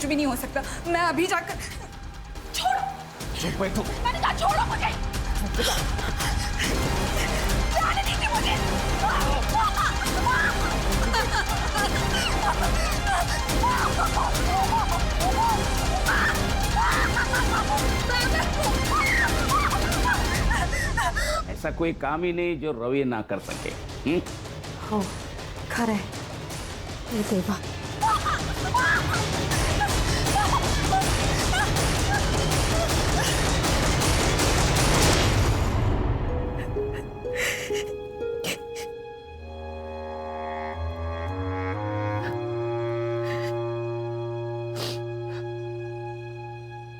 कुछ भी नहीं हो सकता। मैं अभी जाकर छोड़ो। चुप है तू। मैंने कहा छोड़ो मुझे। जाने दीजिए मुझे। ऐसा कोई काम ही नहीं जो रवि ना कर सके। हो खरं आहे हे देवा।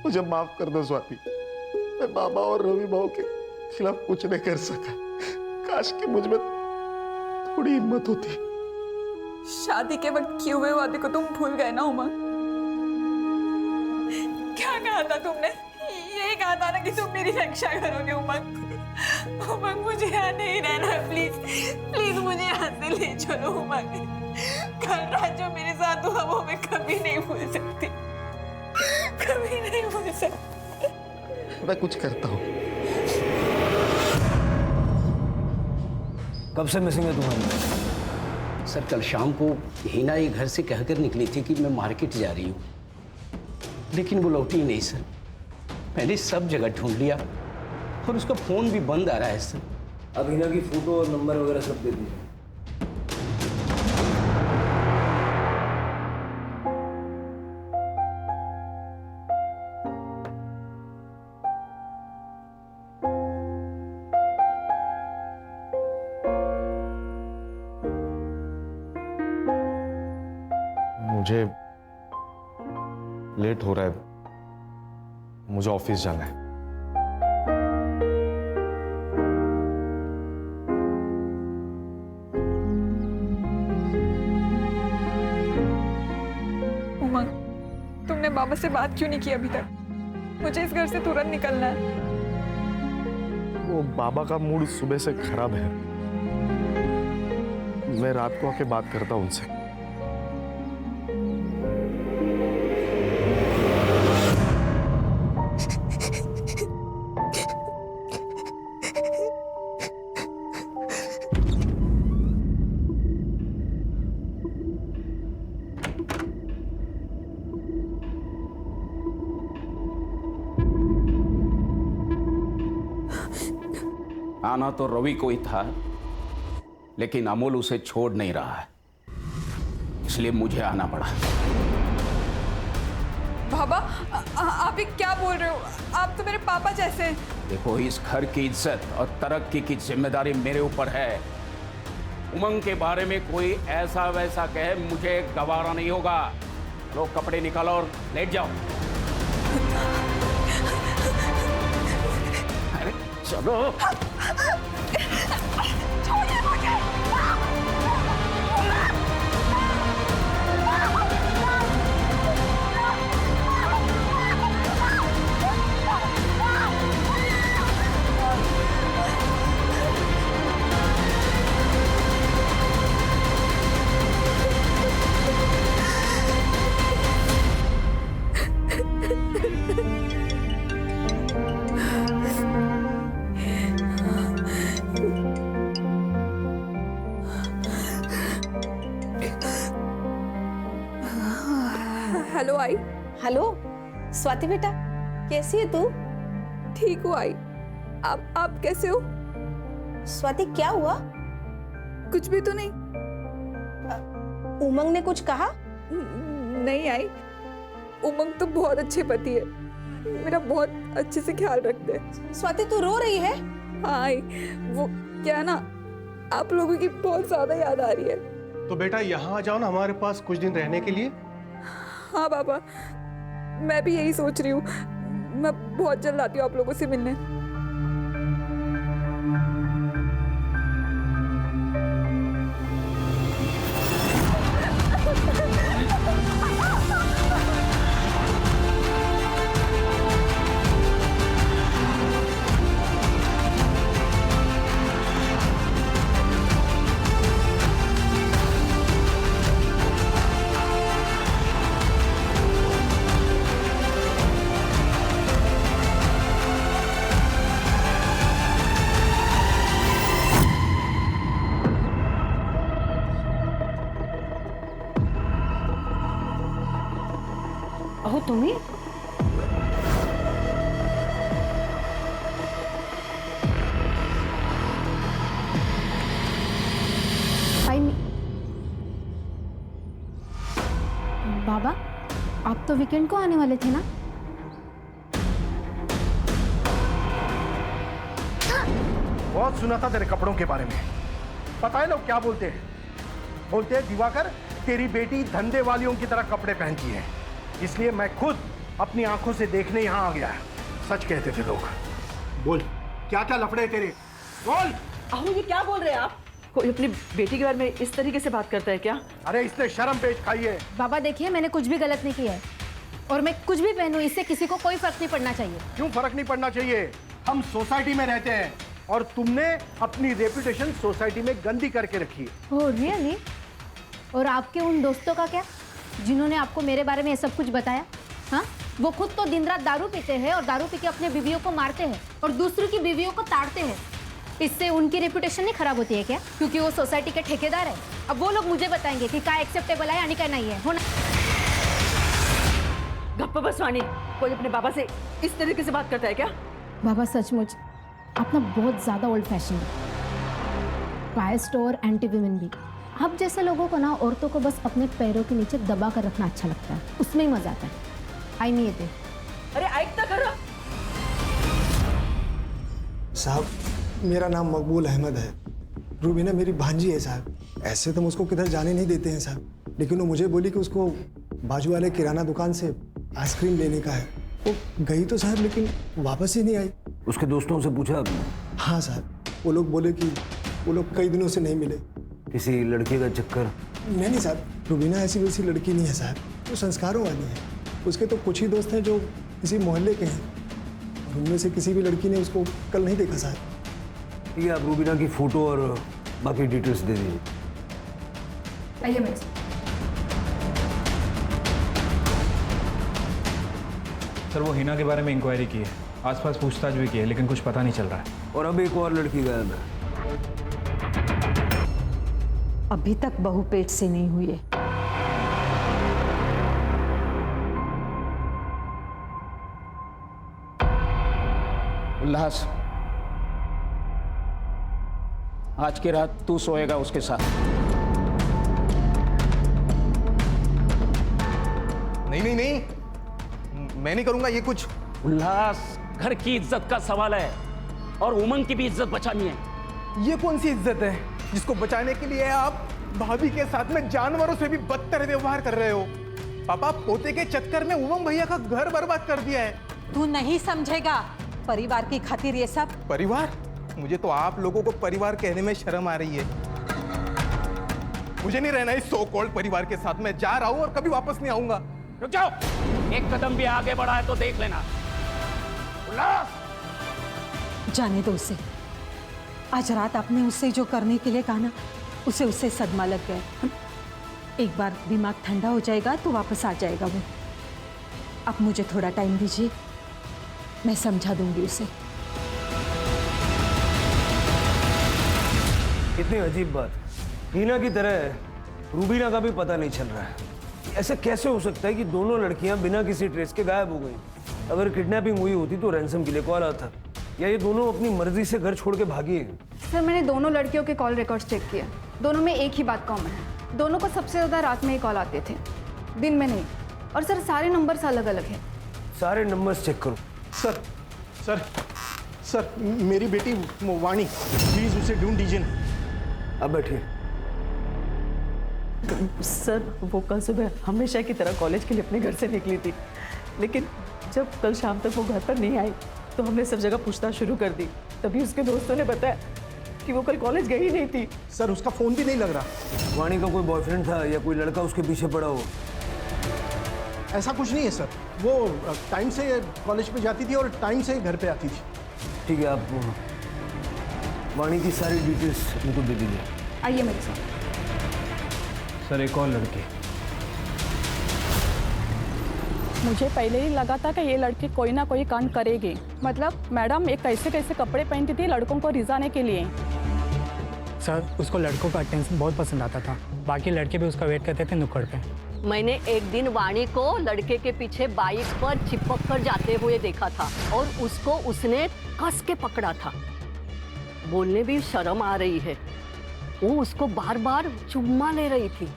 मुझे माफ कर दो स्वाति, मैं बाबा और रवि भाव के खिलाफ कुछ नहीं कर सका। काश कि मुझ में थोड़ी हिम्मत होती। शादी के वक्त किए हुए वादे को तुम भूल गए ना उमंग? क्या कहा था तुमने? ये कहा था ना कि तुम मेरी रक्षा करोगे उमंग। उमंग मुझे यहाँ नहीं रहना, प्लीज प्लीज मुझे यहाँ से ले चलो उमंग। कल रात जो मेरे साथ हुआ वो मैं कभी नहीं भूल सकती, कभी नहीं भूल सकती। मैं कुछ करता हूँ। कब से मिसिंग है तुम्हारी? सर कल शाम को हिना ये घर से कहकर निकली थी कि मैं मार्केट जा रही हूँ, लेकिन वो लौटी ही नहीं सर। मैंने सब जगह ढूंढ लिया और उसका फोन भी बंद आ रहा है सर। अब हिना की फोटो और नंबर वगैरह सब दे दीजिए। मुझे लेट हो रहा है, मुझे ऑफिस जाना है। उमंग, तुमने बाबा से बात क्यों नहीं की अभी तक? मुझे इस घर से तुरंत निकलना है। वो बाबा का मूड सुबह से खराब है। मैं रात को आके बात करता हूँ उनसे। आना तो रवि को ही था, लेकिन अमोल उसे छोड़ नहीं रहा है, इसलिए मुझे आना पड़ा। बाबा, आप ये क्या बोल रहे हो? आप तो मेरे पापा जैसे हैं। देखो, इस घर की इज्जत और तरक्की की जिम्मेदारी मेरे ऊपर है। उमंग के बारे में कोई ऐसा वैसा कहे, मुझे गवारा नहीं होगा। लो कपड़े निकालो और लेट जाओ। अरे चलो। छोड़िए मुझे। हेलो आई। हेलो स्वाति बेटा, कैसी है तू? ठीक हूँ आई। आप कैसे हो? स्वाति क्या हुआ? कुछ भी तो नहीं। उमंग ने कुछ कहा? नहीं आई, उमंग तो बहुत अच्छे पति है, मेरा बहुत अच्छे से ख्याल रखते हैं। स्वाति तू रो रही है? हाँ आई, वो क्या ना, आप लोगों की बहुत ज्यादा याद आ रही है। तो बेटा यहाँ आ जाओ ना हमारे पास कुछ दिन रहने के लिए। हाँ बाबा, मैं भी यही सोच रही हूँ। मैं बहुत जल्द आती हूँ आप लोगों से मिलने। अहो तुम्ही बाबा, आप तो वीकेंड को आने वाले थे ना? बहुत सुना था तेरे कपड़ों के बारे में। पता है लोग क्या बोलते हैं? बोलते हैं दिवाकर तेरी बेटी धंधे वालियों की तरह कपड़े पहनती है, इसलिए मैं खुद अपनी आंखों से देखने यहाँ आ गया। सच कहते थे लोग। बोल क्या क्या लफड़े तेरे, बोल। अहो ये क्या बोल रहे हैं आप? कोई अपनी बेटी के बारे में इस तरीके से बात करता है क्या? अरे इसने शर्म पेश खाई है। बाबा देखिए, मैंने कुछ भी गलत नहीं किया है और मैं कुछ भी पहनूं इससे किसी को कोई फर्क नहीं पड़ना चाहिए। क्यों फर्क नहीं पड़ना चाहिए? हम सोसाइटी में रहते हैं और तुमने अपनी रेपुटेशन सोसाइटी में गंदी करके रखी है। Oh really? और आपके उन दोस्तों का क्या, जिन्होंने आपको मेरे बारे में ये सब कुछ बताया? हाँ, वो खुद तो दिन रात दारू पीते हैं और दारू पी के अपने बीवियों को मारते हैं और दूसरों की बीवियों को ताड़ते हैं। इससे उनकी रेपुटेशन नहीं खराब होती है क्या? क्योंकि वो सोसाइटी के ठेकेदार है। अब वो लोग मुझे बताएंगे कि क्या एक्सेप्टेबल है यानी क्या नहीं है। होना गप्प बस वाणी, कोई अपने बाबा से इस तरीके से बात करता है क्या? बाबा सचमुच आप ना बहुत ज़्यादा ओल्ड फैशन है, बायस्ड और एंटी विमेन भी। आप जैसे लोगों को ना औरतों को बस अपने पैरों के नीचे दबा कर रखना अच्छा लगता है, उसमें ही मजा आता है। आई नहीं येते। अरे ऐकता करा। साहब मेरा नाम मकबूल अहमद है, रूबीना मेरी भांजी है साहब। ऐसे तो मुझको किधर जाने नहीं देते हैं साहब, लेकिन वो मुझे बोली कि उसको बाजू वाले किराना दुकान से आइसक्रीम लेने का है। वो गई तो साहब लेकिन वापस ही नहीं आई। उसके दोस्तों से पूछा आपने? हाँ साहब, वो लोग बोले कि वो लोग कई दिनों से नहीं मिले। किसी लड़के का चक्कर? नहीं साहब, रूबीना ऐसी वैसी लड़की नहीं है साहब, वो संस्कारों वाली है। उसके तो कुछ ही दोस्त हैं जो किसी मोहल्ले के हैं और उनमें से किसी भी लड़की ने उसको कल नहीं देखा साहब। ठीक है, आप रूबीना की फोटो और बाकी डिटेल्स दे दीजिए। आइए मेरे साथ। सर वो हिना के बारे में इंक्वायरी की है, आसपास पूछताछ भी की है, लेकिन कुछ पता नहीं चल रहा है। और अब एक और लड़की गायब है। अभी तक बहू पेट से नहीं हुई है। उल्लास, आज की रात तू सोएगा उसके साथ। नहीं नहीं नहीं, मैं नहीं करूंगा ये कुछ। उल्लास, घर की इज्जत का सवाल है और उमंग की भी इज्जत बचानी है। ये कौन सी इज्जत है जिसको बचाने के लिए आप भाभी के साथ में जानवरों से भी बदतर व्यवहार कर रहे हो? पापा पोते के चक्कर में उमंग भैया का घर बर्बाद कर दिया है। तू नहीं समझेगा, परिवार की खातिर ये सब। परिवार? मुझे तो आप लोगों को परिवार कहने में शर्म आ रही है। मुझे नहीं रहना इस सो कॉल्ड परिवार के साथ। मैं जा रहा हूं और कभी वापस नहीं आऊंगा। रुक जाओ, एक कदम भी आगे बढ़ा है तो देख लेना। उल्लास, जाने दो उसे। आज रात आपने उससे जो करने के लिए कहा ना, उसे उससे सदमा लग गया। एक बार दिमाग ठंडा हो जाएगा तो वापस आ जाएगा वो। अब मुझे थोड़ा टाइम दीजिए, मैं समझा दूंगी उसे। कितनी अजीब बात, हिना की तरह रूबीना का भी पता नहीं चल रहा है। ऐसे कैसे हो सकता है कि दोनों लड़कियां बिना किसी ट्रेस के गायब हो गई? अगर किडनैपिंग हुई होती तो रैंसम के लिए कॉल आता, या ये दोनों अपनी मर्जी से घर छोड़ के भागी है? सर मैंने दोनों लड़कियों के कॉल रिकॉर्ड्स चेक किए, दोनों में एक ही बात कॉमन है। दोनों को सबसे ज़्यादा रात में ही कॉल आते थे, दिन में नहीं। और सर सारे नंबर्स अलग अलग हैं। सारे नंबर्स चेक करो। सर सर सर, मेरी बेटी वाणी, प्लीज उसे ढूंढ दीजिए ना। अब बैठिए। सर वो कल सुबह हमेशा की तरह कॉलेज के लिए अपने घर से निकली थी, लेकिन जब कल शाम तक वो घर पर नहीं आई तो हमने सब जगह पूछताछ शुरू कर दी। तभी उसके दोस्तों ने बताया कि वो कल कॉलेज गई ही नहीं थी। सर उसका फोन भी नहीं लग रहा। वाणी का कोई बॉयफ्रेंड था या कोई लड़का उसके पीछे पड़ा हो? ऐसा कुछ नहीं है सर, वो टाइम से कॉलेज पे जाती थी और टाइम से घर पे आती थी। ठीक है, आप वाणी की सारी डिटेल्स उनको दे दीजिए। आइए मेरे साथ। सर एक और लड़की। मुझे पहले ही लगा था कि ये लड़की कोई ना कोई कांड करेगी। मतलब मैडम एक कैसे कैसे कपड़े पहनती थी लड़कों को रिझाने के लिए। सर उसको लड़कों का अटेंशन बहुत पसंद आता था, बाकी लड़के भी उसका वेट करते थे नुक्कड़ पे। मैंने एक दिन वाणी को लड़के के पीछे बाइक पर चिपक कर जाते हुए देखा था और उसको उसने कस के पकड़ा था। बोलने भी शर्म आ रही है। वो उसको बार बार चुम्मा ले रही थी।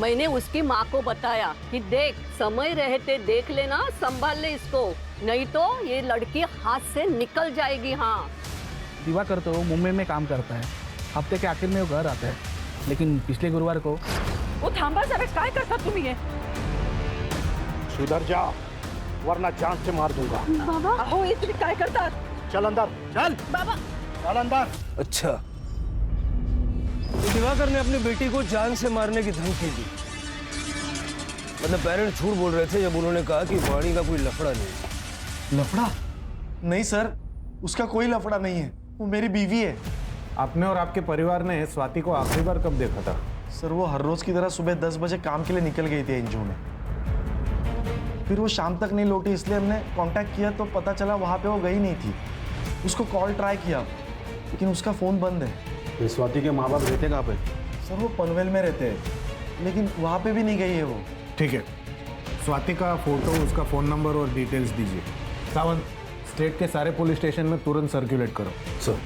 मैंने उसकी माँ को बताया कि देख, समय रहते देख लेना, संभाल ले इसको, नहीं तो ये लड़की हाथ से निकल जाएगी। हाँ, दिवाकर तो मुंबई में काम करता है, हफ्ते के आखिर में वो घर आता है, लेकिन पिछले गुरुवार को वो थांबा साहेब, काय करता तुम्ही हे? सुधर जा वरना जान से मार दूंगा। बाबा, अहो ये तुम्ही काय करतात? चल अंदर, चल बाबा, चल अंदर। अच्छा, तो दिवाकर ने अपनी बेटी को जान से मारने की धमकी दी। मतलब पेरेंट्स झूठ बोल रहे थे जब उन्होंने कहा कि वाणी का कोई लफड़ा नहीं। लफड़ा? नहीं सर, उसका कोई लफड़ा नहीं है, वो मेरी बीवी है। आपने और आपके परिवार ने स्वाति को आखिरी बार कब देखा था? सर वो हर रोज की तरह सुबह 10 बजे काम के लिए निकल गई थी एनजीओ में, फिर वो शाम तक नहीं लौटी, इसलिए हमने कांटेक्ट किया तो पता चला वहाँ पे वो गई नहीं थी। उसको कॉल ट्राई किया लेकिन उसका फ़ोन बंद है। स्वाति के माँ बाप रहते कहाँ पे? सर वो पनवेल में रहते हैं, लेकिन वहाँ पे भी नहीं गई है वो। ठीक है, स्वाति का फोटो, उसका फ़ोन नंबर और डिटेल्स दीजिए। सावंत, स्टेट के सारे पुलिस स्टेशन में तुरंत सर्कुलेट करो। सर।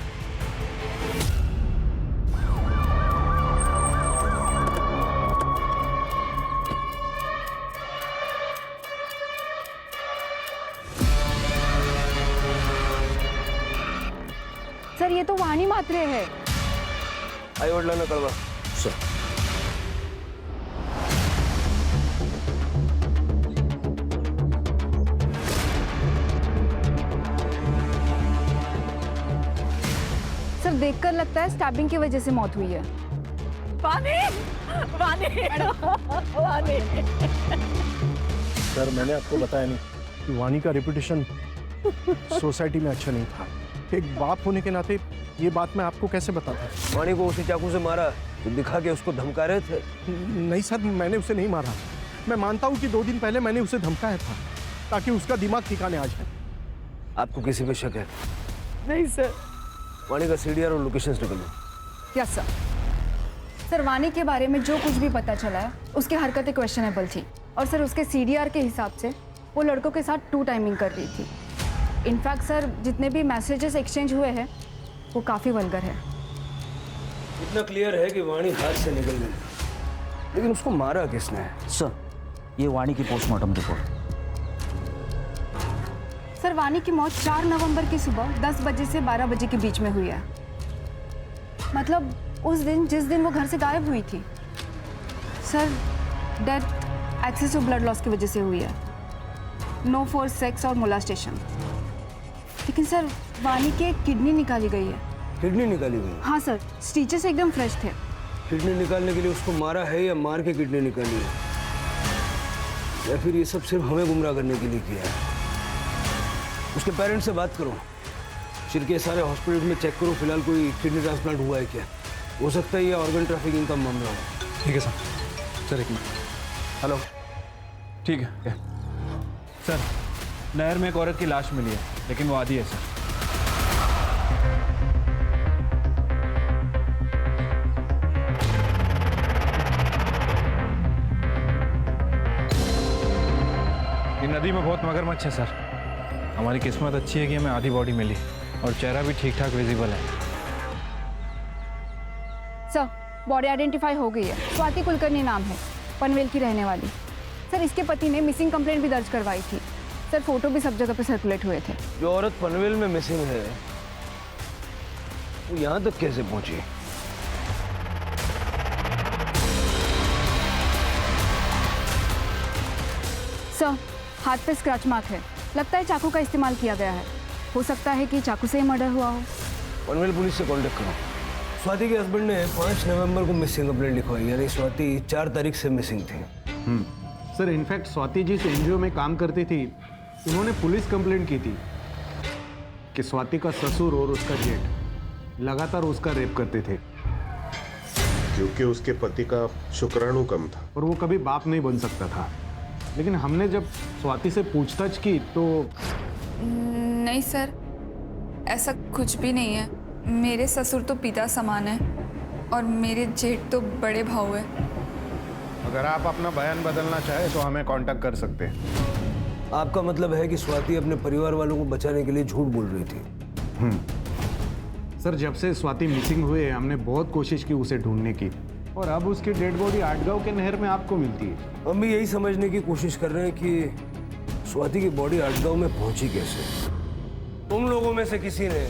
सर ये तो वाणी मात्रे है। आई वडिलांना कळवा। सर। सर देखकर लगता है स्टैबिंग की वजह से मौत हुई है। वाणी, वाणी, वाणी। सर मैंने आपको बताया नहीं कि वाणी का रेपुटेशन सोसाइटी में अच्छा नहीं था। एक बाप होने के नाते ये बात मैं आपको कैसे बताता? वाणी को उसी चाकू से मारा तो दिखा के उसको धमका रहे थे? नहीं सर, मैंने उसे नहीं मारा। मैं मानता हूँ कि 2 दिन पहले मैंने उसे धमकाया था ताकि उसका दिमाग ठिकाने आ जाए। आपको किसी पे शक है? नहीं सर। वाणी का सीडीआर और लोकेशंस निकल लो। Yes sir. सर वाणी के बारे में जो कुछ भी पता चला है उसकी हरकतें क्वेश्चनेबल थी और सर उसके सीडीआर के हिसाब से वो लड़कों के साथ 2 टाइमिंग कर रही थी। इनफैक्ट सर जितने भी मैसेजेस एक्सचेंज हुए हैं वो काफ़ी वल्गर है। इतना क्लियर है कि वाणी हाथ से निकल गई, लेकिन उसको मारा किसने? सर, ये वाणी की पोस्टमार्टम रिपोर्ट। सर वाणी की मौत 4 नवंबर की सुबह 10 बजे से 12 बजे के बीच में हुई है। मतलब उस दिन जिस दिन वो घर से गायब हुई थी। Sir death excessive blood loss की वजह से हुई है, नो फॉर सेक्स और मोलास्टेशन। लेकिन सर वाणी की किडनी निकाली गई है। किडनी निकाली गई? हाँ सर, स्टिचेस एकदम फ्रेश थे। किडनी निकालने के लिए उसको मारा है या मार के किडनी निकाली है, या फिर ये सब सिर्फ हमें गुमराह करने के लिए किया है? उसके पेरेंट्स से बात करो, सिर के सारे हॉस्पिटल में चेक करो, फिलहाल कोई किडनी ट्रांसप्लांट हुआ है क्या? हो सकता है ये ऑर्गन ट्रैफिकिंग का मामला हो। ठीक है सर। एक मिनट। हेलो। ठीक है सर, नहर में एक औरत की लाश मिली है, लेकिन वो आधी है सर। ये नदी में बहुत मगरमच्छ है सर। हमारी किस्मत अच्छी है कि हमें आधी बॉडी मिली और चेहरा भी ठीक ठाक विजिबल है। सर बॉडी आइडेंटिफाई हो गई है। स्वाति कुलकर्णी नाम है, पनवेल की रहने वाली। सर इसके पति ने मिसिंग कंप्लेंट भी दर्ज करवाई थी। सर फोटो भी सब जगह पे सर्कुलेट हुए थे। जो औरत पनवेल में मिसिंग है वो यहाँ तक कैसे पहुंची? सर हाथ पे स्क्रैच मार्क है, लगता है चाकू का इस्तेमाल किया गया है। हो सकता है कि चाकू से ही मर्डर हुआ हो। पनवेल पुलिस से कांटेक्ट करो। स्वाति के हस्बैंड ने 5 नवंबर को मिसिंग कंप्लेंट लिखवाई, यानी स्वाति 4 तारीख से मिसिंग थी। सर इनफैक्ट स्वाति जिस एनजीओ में काम करती थी उन्होंने पुलिस कंप्लेंट की थी कि स्वाति का ससुर और उसका जेठ लगातार उसका रेप करते थे, क्योंकि उसके पति का शुक्राणु कम था और वो कभी बाप नहीं बन सकता था। लेकिन हमने जब स्वाति से पूछताछ की तो नहीं सर, ऐसा कुछ भी नहीं है। मेरे ससुर तो पिता समान है और मेरे जेठ तो बड़े भाऊ है। अगर आप अपना बयान बदलना चाहे तो हमें कांटेक्ट कर सकते हैं। आपका मतलब है कि स्वाति अपने परिवार वालों को बचाने के लिए झूठ बोल रही थी? सर, जब से स्वाति मिसिंग हुए हमने बहुत कोशिश की उसे ढूंढने की, और अब उसकी डेड बॉडी आटगांव के नहर में आपको मिलती है। हम भी यही समझने की कोशिश कर रहे हैं कि स्वाति की बॉडी आटगांव में पहुंची कैसे। तुम लोगों में से किसी ने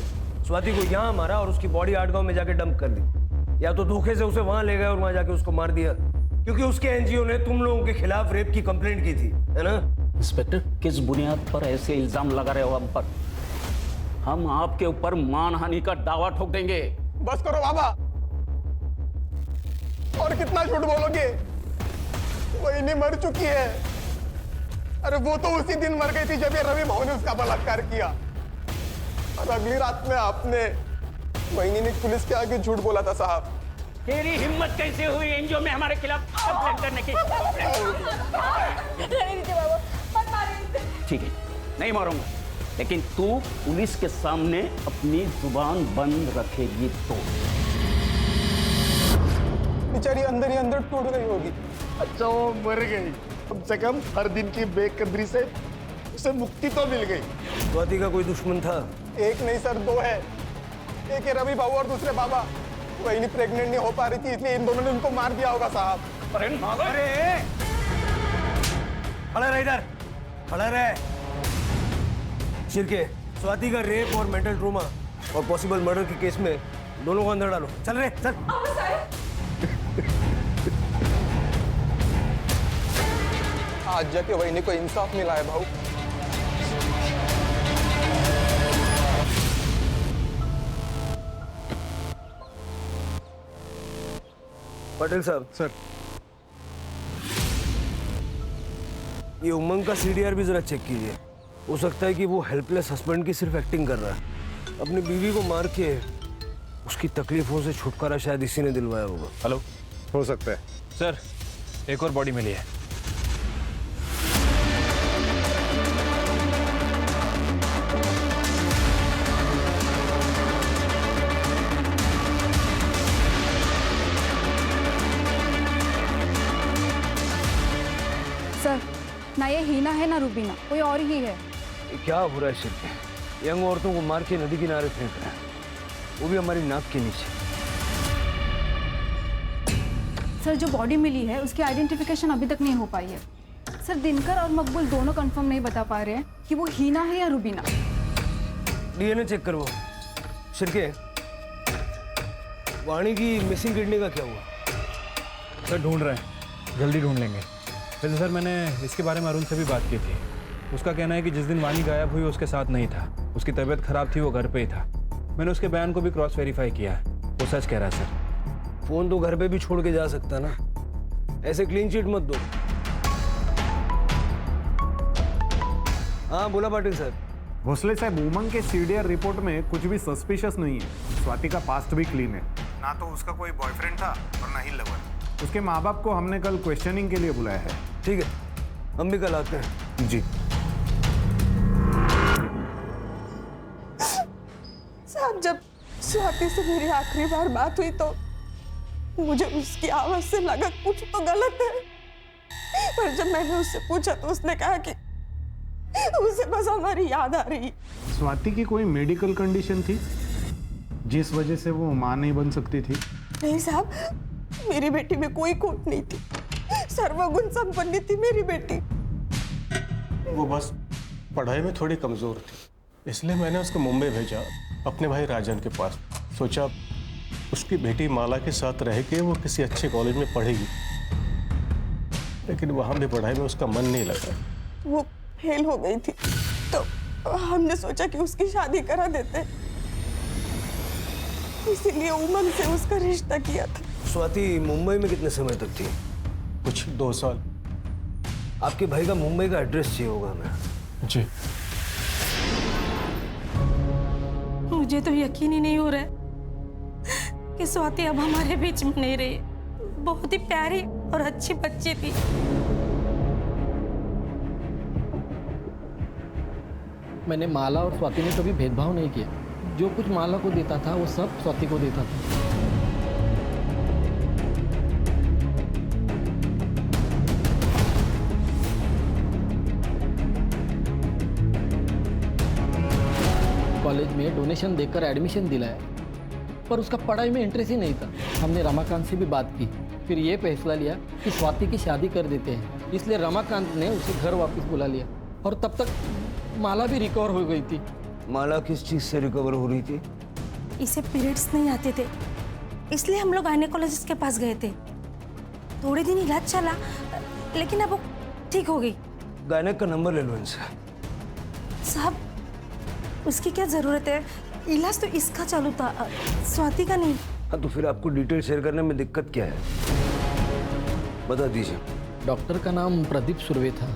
स्वाति को यहाँ मारा और उसकी बॉडी आटगांव में जाके डंप कर दी, या तो धोखे से उसे वहां ले गए और वहां जाके उसको मार दिया, क्योंकि उसके एनजीओ ने तुम लोगों के खिलाफ रेप की कंप्लेंट की थी, है ना? इंस्पेक्टर, किस बुनियाद पर ऐसे इल्जाम लगा रहे हो हम पर? हम आपके ऊपर मानहानि का दावा ठोक देंगे। बस करो बाबा, और कितना झूठ बोलोगे? वही नहीं मर चुकी है। अरे वो तो उसी दिन मर गई थी जब ये रवि भाऊ ने उसका बलात्कार किया, और अगली रात में आपने वही ने पुलिस के आगे झूठ बोला था। साहब, तेरी हिम्मत कैसे हुई एनजीओ में हमारे खिलाफ कंप्लेंट करने की? ठीक है, नहीं मारूंगा, लेकिन तू पुलिस के सामने अपनी जुबान बंद रखेगी तो। बेचारी अंदर ही अंदर टूट गई होगी। अच्छा, वो मर गई, कम से कम हर दिन की बेकदरी से उसे मुक्ति तो मिल गई। स्वाति का कोई दुश्मन था? एक नहीं सर, दो है। एक है रवि भाऊ और दूसरे बाबा। वही नहीं प्रेग्नेंट नहीं हो पा रही थी, इसलिए इन दोनों ने उनको मार दिया होगा। साहब, अरे खड़ा रह इधर, खड़ा रह। शिरके, स्वाति का रेप और मेंटल ट्रोमा और पॉसिबल मर्डर के केस में दोनों को अंदर डालो। चल रे, चल। आज जाके वही को इंसाफ मिला है भाऊ। पटेल साहब। सर, ये उमंग का सीडीआर भी जरा चेक कीजिए। हो सकता है कि वो हेल्पलेस हस्बैंड की सिर्फ एक्टिंग कर रहा है। अपनी बीवी को मार के उसकी तकलीफों से छुटकारा शायद इसी ने दिलवाया होगा। हेलो, हो सकता है। सर, एक और बॉडी मिली है। सर, ना ये हीना है ना रूबीना, कोई और ही है। ये क्या हो रहा है शिरके? यंग औरतों को मार के नदी किनारे फेंक रहे हैं, वो भी हमारी नाक के नीचे। सर, जो बॉडी मिली है उसकी आइडेंटिफिकेशन अभी तक नहीं हो पाई है। सर, दिनकर और मकबूल दोनों कंफर्म नहीं बता पा रहे हैं कि वो हीना है या रूबीना। डीएनए चेक करवाओ। शिरके, वाणी की मिसिंग किडनी का क्या हुआ? सर, ढूंढ रहे हैं, जल्दी ढूंढ लेंगे। वैसे सर, मैंने इसके बारे में अरुण से भी बात की थी। उसका कहना है कि जिस दिन वाणी गायब हुई उसके साथ नहीं था, उसकी तबीयत खराब थी, वो घर पे ही था। मैंने उसके बयान को भी क्रॉस वेरीफाई किया है, वो सच कह रहा है सर। फोन तो घर पे भी छोड़ के जा सकता ना, ऐसे क्लीन चिट मत दो। हाँ बोला पाटिल साहब। भोसले साहब, उमंग के सीडीआर रिपोर्ट में कुछ भी सस्पिशियस नहीं है। स्वाति का पास्ट भी क्लीन है, ना तो उसका कोई बॉयफ्रेंड था और ना ही लवर। उसके माँ बाप को हमने कल क्वेश्चनिंग के लिए बुलाया है। ठीक है, हम भी कल आते हैं। जी साहब, जब स्वाति से मेरी आखिरी बार बात हुई तो मुझे उसकी आवाज से लगा कुछ तो गलत है, पर जब मैंने उससे पूछा तो उसने कहा कि उसे बस हमारी याद आ रही। स्वाति की कोई मेडिकल कंडीशन थी जिस वजह से वो मां नहीं बन सकती थी? नहीं साहब, मेरी बेटी में कोई खोट नहीं थी, सर्वगुण संपन्न थी मेरी बेटी। वो बस पढ़ाई में थोड़ी कमजोर थी, इसलिए मैंने उसको मुंबई भेजा अपने भाई राजन के पास। सोचा उसकी बेटी माला के साथ रह के वो किसी अच्छे कॉलेज में पढ़ेगी, लेकिन वहां भी पढ़ाई में उसका मन नहीं लगा। वो फेल हो गई थी तो हमने सोचा कि उसकी शादी करा देते, इसीलिए उमंग से उसका रिश्ता किया था। स्वाति मुंबई में कितने समय तक थी? कुछ 2 साल। आपके भाई का मुंबई का एड्रेस चाहिए होगा हमें। जी। मुझे तो यकीन ही नहीं हो रहा है कि स्वाति अब हमारे बीच में नहीं रही। बहुत ही प्यारी और अच्छी बच्ची थी। मैंने माला और स्वाति में कभी भेदभाव नहीं किया। जो कुछ माला को देता था वो सब स्वाति को देता था। कॉलेज में डोनेशन देकर एडमिशन दिलाया, पर उसका पढ़ाई में इंटरेस्ट ही नहीं था। हमने रमाकांत से भी बात की, फिर ये फैसला लिया कि स्वाति की शादी कर देते हैं। इसलिए रमाकांत ने उसे घर वापस बुला लिया और तब तक माला भी रिकवर हो गई थी। माला किस चीज़ से रिकवर हो रही थी? इसे पीरियड्स नहीं आते थे, इसलिए हम लोग गायनेकोलॉजिस्ट के पास गए थे। थोड़े दिन इलाज चला, लेकिन अब वो ठीक हो गई। गायनेक का नंबर ले लो इनसे। साहब, उसकी क्या जरूरत है? इलाज तो इसका चालू था, स्वाति का नहीं। हाँ, तो फिर आपको डिटेल शेयर करने में दिक्कत क्या है, बता दीजिए। डॉक्टर का नाम प्रदीप सुर्वे था।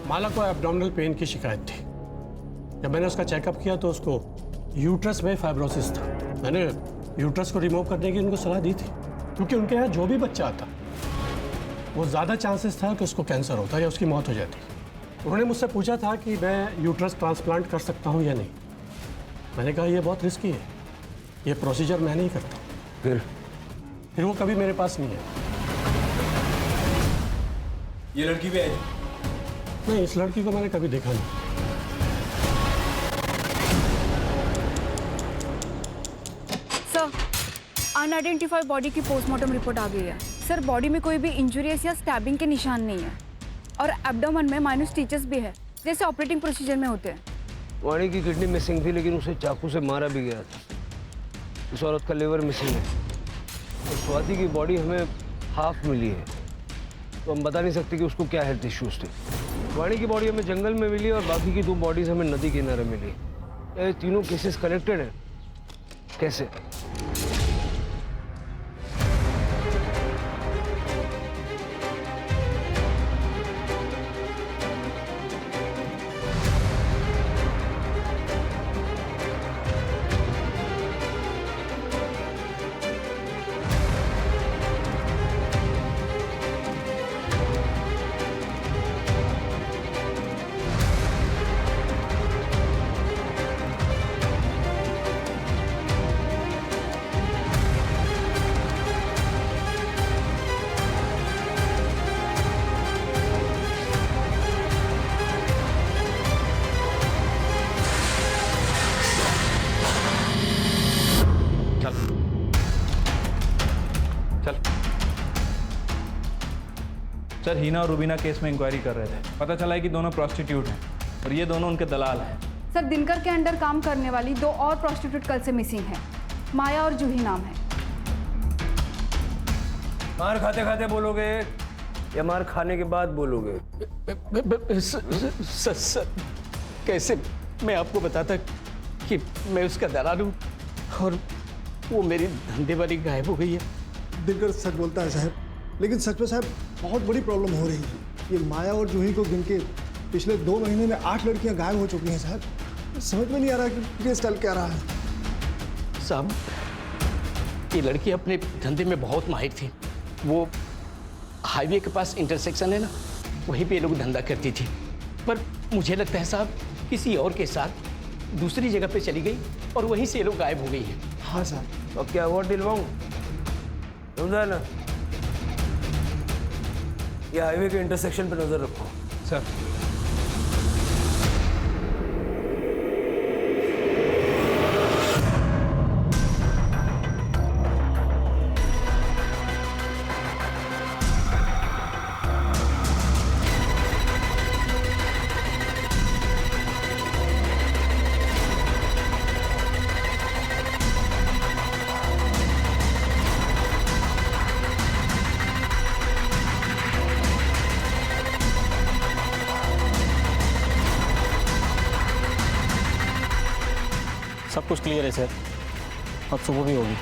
माला को एब्डोमिनल पेन की शिकायत थी। जब मैंने उसका चेकअप किया तो उसको यूट्रस में फाइब्रोसिस था। मैंने यूट्रस को रिमूव करने की उनको सलाह दी थी, क्योंकि उनके यहाँ जो भी बच्चा आता वो ज़्यादा चांसेस था कि उसको कैंसर होता या उसकी मौत हो जाती। उन्होंने मुझसे पूछा था कि मैं यूट्रस ट्रांसप्लांट कर सकता हूँ या नहीं। मैंने कहा ये बहुत रिस्की है, ये प्रोसीजर मैं नहीं करता। फिर वो कभी मेरे पास नहीं है। ये लड़की भी आई? नहीं, इस लड़की को मैंने कभी देखा नहीं। सर, अनआइडेंटिफाइड बॉडी की पोस्टमार्टम रिपोर्ट आ गई है। सर, बॉडी में कोई भी इंजुरियस या स्टैबिंग के निशान नहीं है और एब्डोमेन में माइनर स्टिचेस भी है, जैसे ऑपरेटिंग प्रोसीजर में होते हैं। वाणी की किडनी मिसिंग थी, लेकिन उसे चाकू से मारा भी गया था। इस औरत का लिवर मिसिंग है और स्वाति की बॉडी हमें हाफ मिली है, तो हम बता नहीं सकते कि उसको क्या हेल्थ इश्यूज थे। वाणी की बॉडी हमें जंगल में मिली और बाकी की 2 बॉडीज हमें नदी किनारे मिली। ये तीनों केसेस कनेक्टेड हैं? कैसे? सर, हीना और रुबीना केस में इंक्वायरी कर रहे थे। पता चला है कि दोनों प्रॉस्टिट्यूट हैं और ये दोनों उनके दलाल हैं। सर, दिनकर के अंडर काम करने वाली 2 और प्रॉस्टिट्यूट कल से मिसिंग है। माया और जूही नाम है। मार खाते खाते बोलोगे या मार खाने के बाद बोलोगे? सर, कैसे मैं आपको बताता कि मैं उसका दलाल हूँ और वो मेरी धंधे वाली गायब हो गई है। दिनकर सच बोलता है साहब, लेकिन सच में साहब बहुत बड़ी प्रॉब्लम हो रही है। ये माया और जूही को गिन के पिछले 2 महीने में 8 लड़कियां गायब हो चुकी हैं साहब। समझ में नहीं आ रहा कि केस चल क्या रहा है। साहब, ये लड़की अपने धंधे में बहुत माहिर थी। वो हाईवे के पास इंटरसेक्शन है ना, वहीं पे ये लोग धंधा करती थी। पर मुझे लगता है साहब किसी और के साथ दूसरी जगह पे चली गई और वहीं से ये लोग गायब हो गई है। हाँ साहब। और क्या हुआ दिलवाऊं? समझा ना? ये हाईवे के इंटरसेक्शन पे नजर रखो। सर, सब कुछ क्लियर है सर, अब सुबह भी होगी।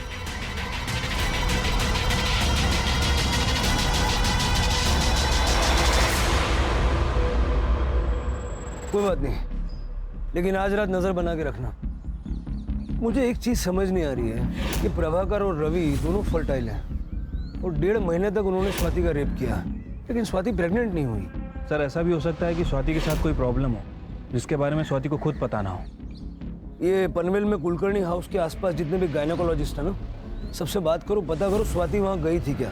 कोई बात नहीं, लेकिन आज रात नजर बना के रखना। मुझे एक चीज समझ नहीं आ रही है कि प्रभाकर और रवि दोनों फर्टाइल हैं और 1.5 महीने तक उन्होंने स्वाति का रेप किया, लेकिन स्वाति प्रेग्नेंट नहीं हुई। सर, ऐसा भी हो सकता है कि स्वाति के साथ कोई प्रॉब्लम हो जिसके बारे में स्वाति को खुद पता ना हो। ये पनवेल में कुलकर्णी हाउस के आसपास जितने भी गायनेकोलॉजिस्ट हैं ना, सबसे बात करो, पता करो स्वाति वहाँ गई थी क्या।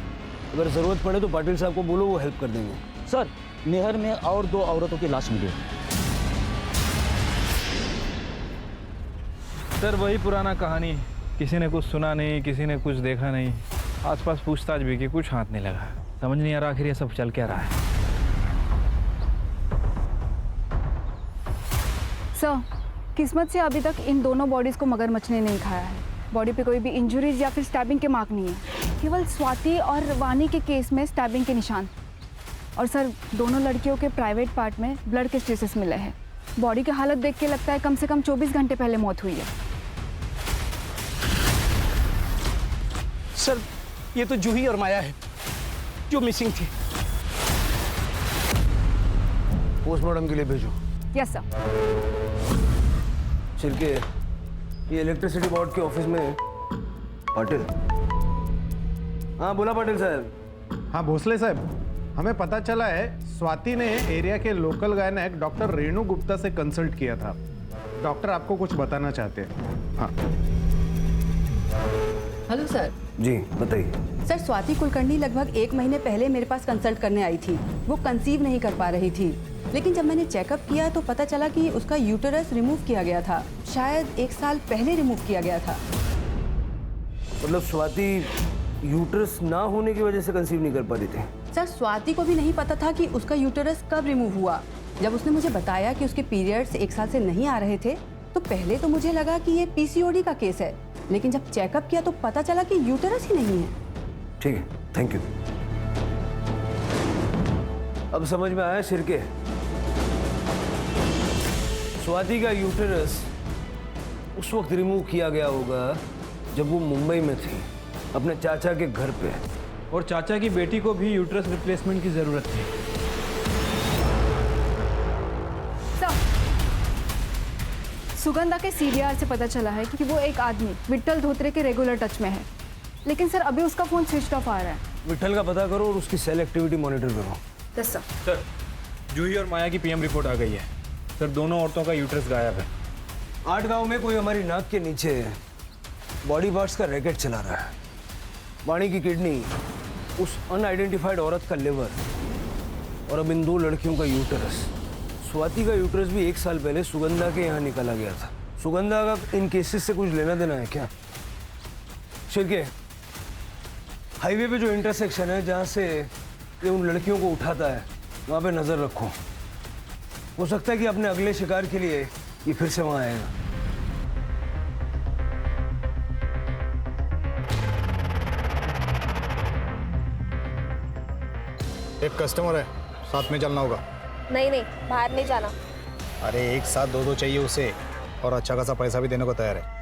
अगर जरूरत पड़े तो पाटिल साहब को बोलो, वो हेल्प कर देंगे। सर, नहर में और 2 औरतों की लाश मिली है। सर वही पुराना कहानी, किसी ने कुछ सुना नहीं, किसी ने कुछ देखा नहीं, आसपास पूछताछ भी की, कुछ हाथ नहीं लगा। समझ नहीं आ रहा आखिर ये सब चल क्या रहा है। सर, किस्मत से अभी तक इन दोनों बॉडीज को मगरमच्छ ने नहीं खाया है। बॉडी पे कोई भी इंजरीज या फिर स्टैबिंग के मार्क नहीं है, केवल स्वाति और वानी के केस में स्टैबिंग के निशान। और सर, दोनों लड़कियों के प्राइवेट पार्ट में ब्लड के ट्रेसेस मिले हैं। बॉडी की हालत देख के लगता है कम से कम 24 घंटे पहले मौत हुई है। सर, ये तो जूही और माया है जो मिसिंग थी। पोस्टमार्टम के लिए भेजो। Yes sir. छिलके, ये इलेक्ट्रिसिटी बोर्ड के ऑफिस में पाटिल। हाँ बोला पाटिल साहब। हाँ भोसले साहब, हमें पता चला है स्वाति ने एरिया के local gynaec doctor Renu Gupta से कंसल्ट किया था। डॉक्टर आपको कुछ बताना चाहते हैं। हाँ हेलो सर। जी बताइए। सर, स्वाति कुलकर्णी लगभग 1 महीने पहले मेरे पास कंसल्ट करने आई थी। वो कंसीव नहीं कर पा रही थी, लेकिन जब मैंने चेकअप किया तो पता चला कि उसका यूटेरस रिमूव किया गया था। शायद 1 साल पहले रिमूव किया गया था। मतलब स्वाति यूट्रस ना होने की वजह से कंसीव नहीं कर पा रही थी? सर, स्वाति को भी नहीं पता था कि उसका यूटेरस कब रिमूव हुआ। जब उसने मुझे बताया कि उसके पीरियड्स 1 साल से नहीं आ रहे थे तो पहले तो मुझे लगा कि ये पीसीओडी का केस है, लेकिन जब चेकअप किया तो पता चला कि यूटेरस ही नहीं है। ठीक है, थैंक यू। अब समझ में आया शिरके, स्वाति का यूटेरस उस वक्त रिमूव किया गया होगा जब वो मुंबई में थी, अपने चाचा के घर पे। और चाचा की बेटी को भी यूट्रस रिप्लेसमेंट की जरूरत थी। सुगंधा के सीडीआर से पता चला है कि वो एक आदमी विट्ठल धोत्रे के रेगुलर टच में है, लेकिन सर अभी उसका फोन स्विच ऑफ आ रहा है। विट्ठल का पता करो और उसकी सेल एक्टिविटी मॉनिटर करो। Yes sir. सर, जूही और माया की पीएम रिपोर्ट आ गई है। सर, दोनों औरतों का यूट्रस गायब है। 8 गांव में कोई हमारी नाक के नीचे बॉडी पार्ट्स का रैकेट चला रहा है। वाणी की किडनी, उस अनआइडेंटिफाइड औरत का लिवर और अब इन 2 लड़कियों का यूटेरस। स्वाति का यूटेरस भी 1 साल पहले सुगंधा के यहाँ निकाला गया था। सुगंधा का इन केसेस से कुछ लेना देना है क्या? शिरके, हाईवे पे जो इंटरसेक्शन है जहाँ से ये उन लड़कियों को उठाता है, वहाँ पे नजर रखो। हो सकता है कि अपने अगले शिकार के लिए ये फिर से वहाँ आएगा। एक कस्टमर है, साथ में चलना होगा। नहीं नहीं, बाहर नहीं जाना। अरे एक साथ 2-2 चाहिए उसे, और अच्छा खासा पैसा भी देने को तैयार है।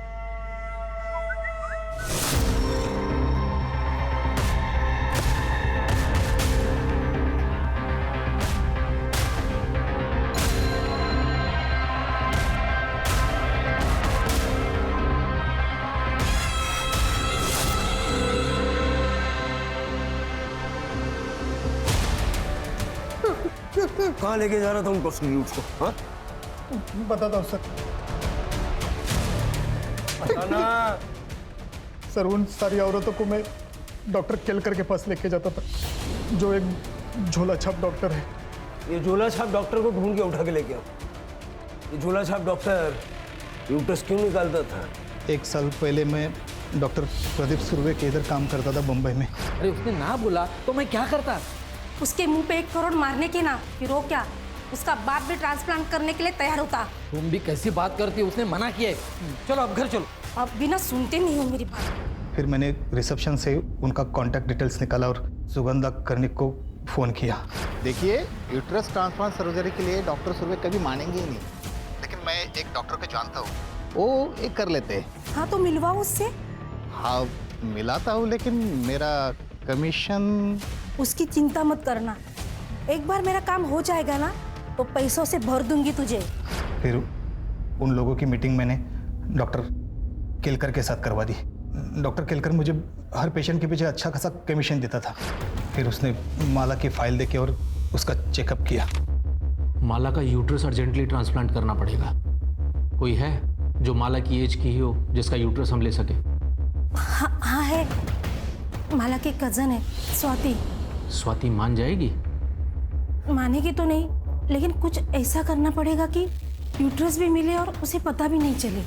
कहाँ लेके जा रहा था उनको को? हाँ? बताता हूँ सर। बताना। सर, उन सारी औरतों को मैं डॉक्टर केलकर के पास लेके जाता था, जो एक झोला छाप डॉक्टर है। ये झोला छाप डॉक्टर को ढूंढ के उठा के लेके आओ। ये झोला छाप डॉक्टर यूट्रस क्यों निकालता था? 1 साल पहले मैं डॉक्टर प्रदीप सुर्वे के इधर काम करता था बम्बई में। अरे उसने ना बोला तो मैं क्या करता? उसके मुंह पे 1 करोड़ मारने के ना, फिर वो क्या, उसका बाप भी ट्रांसप्लांट करने के लिए तैयार होता। तुम भी कैसी बात करती हो? उसने मना किया है। चलो अब घर चलो। अब बिना सुनते नहीं हो मेरी बात। फिर मैंने रिसेप्शन से उनका कांटेक्ट डिटेल्स निकाला और सुगंधा कर्णिक को फोन किया। देखिए, यूट्रस ट्रांसप्लांट सर्जरी के लिए डॉक्टर सुर्वे कभी मानेंगे ही नहीं, लेकिन मैं एक डॉक्टर को जानता हूँ, वो एक कर लेते हैं। हाँ तो मिलवाओ उससे। हाँ मिलाता हूँ, लेकिन मेरा कमीशन। उसकी चिंता मत करना, एक बार मेरा काम हो जाएगा ना तो पैसों से भर दूंगी तुझे। फिर उन लोगों की मीटिंग मैंने डॉक्टर केलकर के साथ करवा दी। डॉक्टर केलकर मुझे हर पेशेंट के पीछे अच्छा खासा कमीशन देता था। फिर उसने माला की फाइल देके और उसका चेकअप किया। माला का यूट्रस अर्जेंटली ट्रांसप्लांट करना पड़ेगा। कोई है जो माला की एज की ही हो, जिसका यूट्रस हम ले सके? हाँ है, माला की कजन है स्वाति। स्वाति मान जाएगी? मानेगी तो नहीं, लेकिन कुछ ऐसा करना पड़ेगा कि यूट्रस भी मिले और उसे पता भी नहीं चले।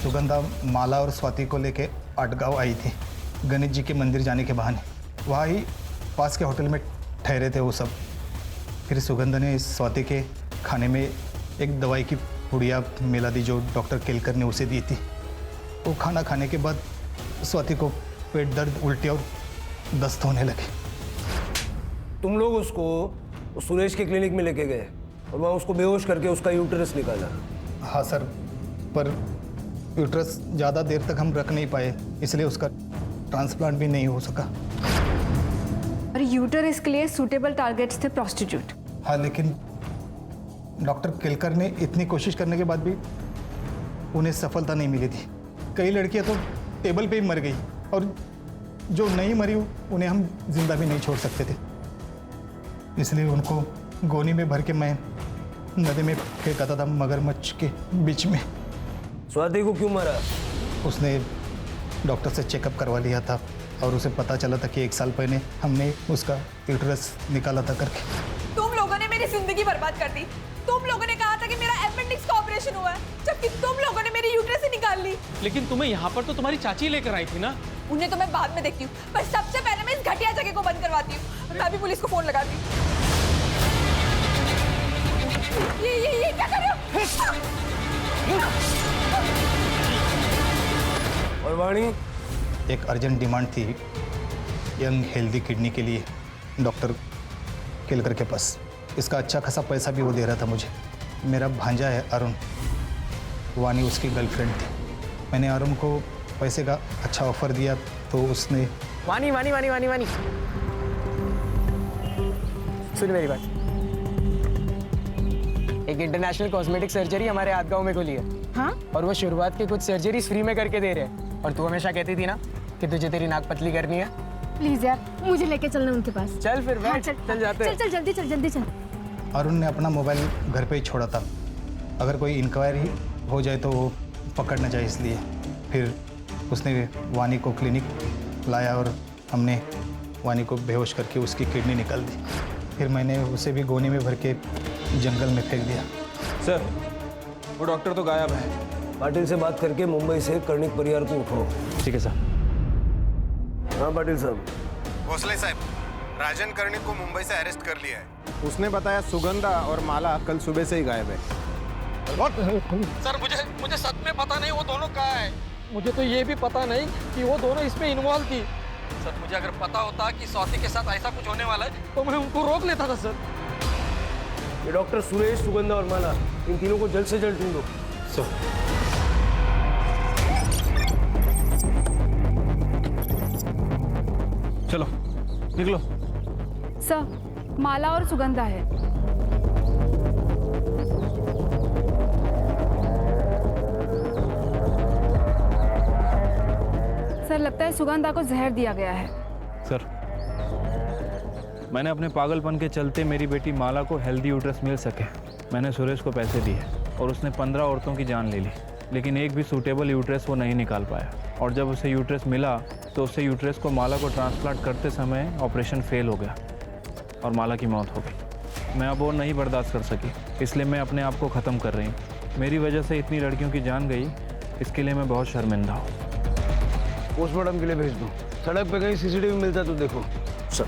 सुगंधा माला और स्वाति को लेके आटगांव आई थी गणेश जी के मंदिर जाने के बहाने। वहाँ ही पास के होटल में ठहरे थे वो सब। फिर सुगंधा ने स्वाति के खाने में एक दवाई की पुड़िया मिला दी जो डॉक्टर केलकर ने उसे दी थी। वो खाना खाने के बाद स्वाति को पेट दर्द, उल्टी और दस्त होने लगे। तुम लोग उसको सुरेश के क्लिनिक में लेके गए और वहाँ उसको बेहोश करके उसका यूट्रस निकाला। हाँ सर, पर यूट्रस ज़्यादा देर तक हम रख नहीं पाए, इसलिए उसका ट्रांसप्लांट भी नहीं हो सका। और यूटरस के लिए सूटेबल टारगेट्स थे प्रोस्टिट्यूट। हाँ, लेकिन डॉक्टर केलकर ने इतनी कोशिश करने के बाद भी उन्हें सफलता नहीं मिली थी। कई लड़कियां तो टेबल पे ही मर गई और जो नहीं मरी उन्हें हम जिंदा भी नहीं छोड़ सकते थे। इसलिए उनको गोनी में भर के मैं नदी में फेंकाता था मगरमच्छ के बीच में। स्वाति को क्यों मारा? उसने डॉक्टर से चेकअप करवा लिया था और उसे पता चला था कि 1 साल पहले हमने उसका यूट्रस निकाला था करके। तुम लोगों ने मेरी जिंदगी बर्बाद कर दी। तुम लोगों ने कहा था कि मेरा अपेंडिक्स का ऑपरेशन हुआ है, जबकि तुम लोगों ने मेरी यूट्रस ही निकाल ली। लेकिन तुम्हें यहाँ पर तो तुम्हारी चाची लेकर आई थी ना। उन्हें तो मैं बाद में देखती हूँ, पर सबसे पहले मैं इस घटिया जगह को बंद करवाती हूँ। मैं भी पुलिस को फोन लगाती हूँ। ये क्या कर रहे हो? और वाणी, एक अर्जेंट डिमांड थी यंग हेल्दी किडनी के लिए डॉक्टर केलकर के पास। इसका अच्छा खासा पैसा भी वो दे रहा था मुझे। मेरा भांजा है अरुण, वानी उसकी गर्लफ्रेंड थी। मैंने अरुण को पैसे का अच्छा ऑफर दिया तो उसने वानी वानी वानी वानी वानी सुन मेरी बात। एक इंटरनेशनल कॉस्मेटिक सर्जरी हमारे आदगांव में खुली है। हाँ? और वो शुरुआत की कुछ सर्जरीज फ्री में करके दे रहे हैं। और तू हमेशा कहती थी ना कि तुझे तेरी नाक पतली करनी है। प्लीज यार, मुझे लेके चलना उनके पास। चल फिर बैठ। हाँ, चल जाते हैं। चल जल्दी चल, जल्दी चल। अरुण ने अपना मोबाइल घर पे ही छोड़ा था, अगर कोई इंक्वायरी हो जाए तो वो पकड़ न जाए, इसलिए। फिर उसने वानी को क्लिनिक लाया और हमने वानी को बेहोश करके उसकी किडनी निकाल दी। फिर मैंने उसे भी गोनी में भर के जंगल में फेंक दिया। सर, वो डॉक्टर तो गायब है। पाटिल से बात करके मुंबई से कर्णिक परिवार को उठाओ। ठीक है सर। हाँ पाटिल साहब। भोसले साहब, राजन कर्णिक को मुंबई से अरेस्ट कर लिया है। उसने बताया सुगंधा और माला कल सुबह से ही गायब है। सर मुझे सच में पता नहीं वो दोनों कहाँ है। मुझे तो ये भी पता नहीं कि वो दोनों इसमें इन्वॉल्व थी। सर मुझे अगर पता होता कि स्वाति के साथ ऐसा कुछ होने वाला है तो मैं उनको रोक लेता था सर। ये डॉक्टर सुरेश, सुगंधा और माला, इन तीनों को जल्द से जल्द ढूंढो। सर चलो निकलो। सर, माला और सुगंधा है। सर लगता है सुगंधा को जहर दिया गया है। सर, मैंने अपने पागलपन के चलते मेरी बेटी माला को हेल्दी यूट्रस मिल सके, मैंने सुरेश को पैसे दिए और उसने 15 औरतों की जान ले ली, लेकिन एक भी सूटेबल यूट्रस वो नहीं निकाल पाया। और जब उसे यूट्रस मिला तो उससे यूट्रस को माला को ट्रांसप्लांट करते समय ऑपरेशन फेल हो गया और माला की मौत हो गई। मैं अब और नहीं बर्दाश्त कर सकी, इसलिए मैं अपने आप को ख़त्म कर रही हूँ। मेरी वजह से इतनी लड़कियों की जान गई, इसके लिए मैं बहुत शर्मिंदा हूँ। पोस्टमार्टम के लिए भेज दो। सड़क पे कहीं सीसीटीवी मिलता तो देखो। सर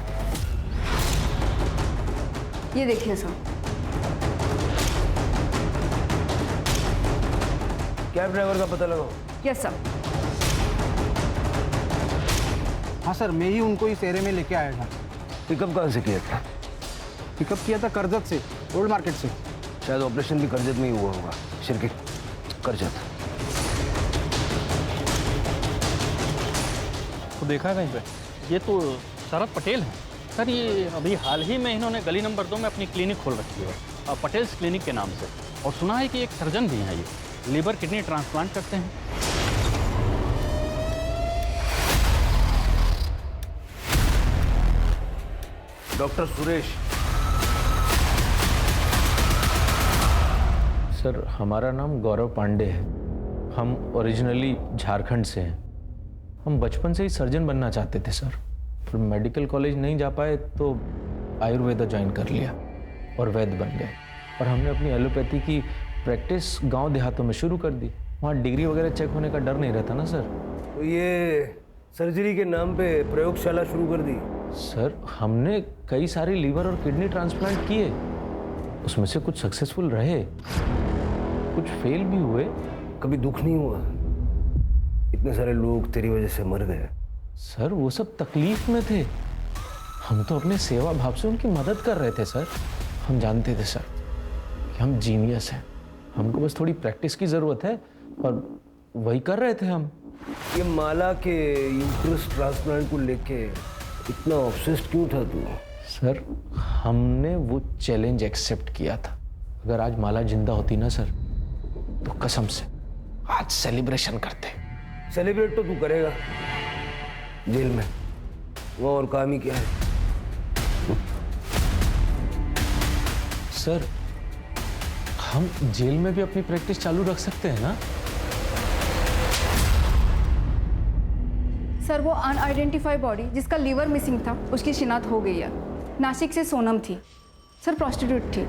ये देखिए सर। कैब ड्राइवर का पता लगाओ। Yes sir. हाँ सर, मैं ही उनको इस एरिया में लेके आया था। पिकअप कहाँ से किया था? पिकअप किया था करजत से, ओल्ड मार्केट से। शायद ऑपरेशन भी करजत में ही हुआ होगा। शिरके करजत। तो देखा है कहीं पे? ये तो शरद पटेल है सर। ये अभी हाल ही में इन्होंने गली नंबर 2 में अपनी क्लिनिक खोल रखी है, पटेल्स क्लिनिक के नाम से। और सुना है कि एक सर्जन भी हैं, ये लीवर किडनी ट्रांसप्लांट करते हैं। डॉक्टर सुरेश। सर, हमारा नाम गौरव पांडे है। हम ओरिजिनली झारखंड से हैं। हम बचपन से ही सर्जन बनना चाहते थे सर, फिर मेडिकल कॉलेज नहीं जा पाए तो आयुर्वेदा ज्वाइन कर लिया और वैद्य बन गए। और हमने अपनी एलोपैथी की प्रैक्टिस गांव देहातों में शुरू कर दी। वहाँ डिग्री वगैरह चेक होने का डर नहीं रहता ना सर। तो ये सर्जरी के नाम पे प्रयोगशाला शुरू कर दी? सर हमने कई सारी लीवर और किडनी ट्रांसप्लांट किए, उसमें से कुछ सक्सेसफुल रहे, कुछ फेल भी हुए। कभी दुख नहीं हुआ? इतने सारे लोग तेरी वजह से मर गए। सर वो सब तकलीफ में थे, हम तो अपने सेवा भाव से उनकी मदद कर रहे थे सर। हम जानते थे सर कि हम जीनियस हैं, हमको बस थोड़ी प्रैक्टिस की ज़रूरत है और वही कर रहे थे हम। ये माला के यूट्रस ट्रांसप्लांट को लेके इतना ऑब्सेस्ड क्यों था तू? सर हमने वो चैलेंज एक्सेप्ट किया था। अगर आज माला जिंदा होती ना सर, तो कसम से आज सेलिब्रेशन करते। सेलिब्रेट तो तू करेगा जेल में, वो और काम ही क्या है? सर हम जेल में भी अपनी प्रैक्टिस चालू रख सकते हैं ना? सर वो अनआइडेंटिफाइड बॉडी जिसका लीवर मिसिंग था, उसकी शिनाख्त हो गई है। नासिक से सोनम थी सर, प्रोस्टिट्यूट थी,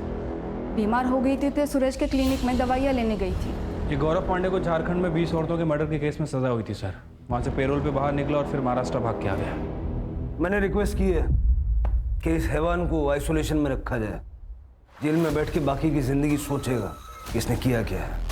बीमार हो गई थी तो सूरज के क्लिनिक में दवाइयाँ लेने गई थी। ये गौरव पांडे को झारखंड में 20 औरतों के मर्डर के केस में सजा हुई थी सर। वहाँ से पेरोल पे बाहर निकला और फिर महाराष्ट्र भाग के आ गया। मैंने रिक्वेस्ट की है कि इस हैवान को आइसोलेशन में रखा जाए। जेल में बैठ के बाकी की जिंदगी सोचेगा कि इसने किया क्या है।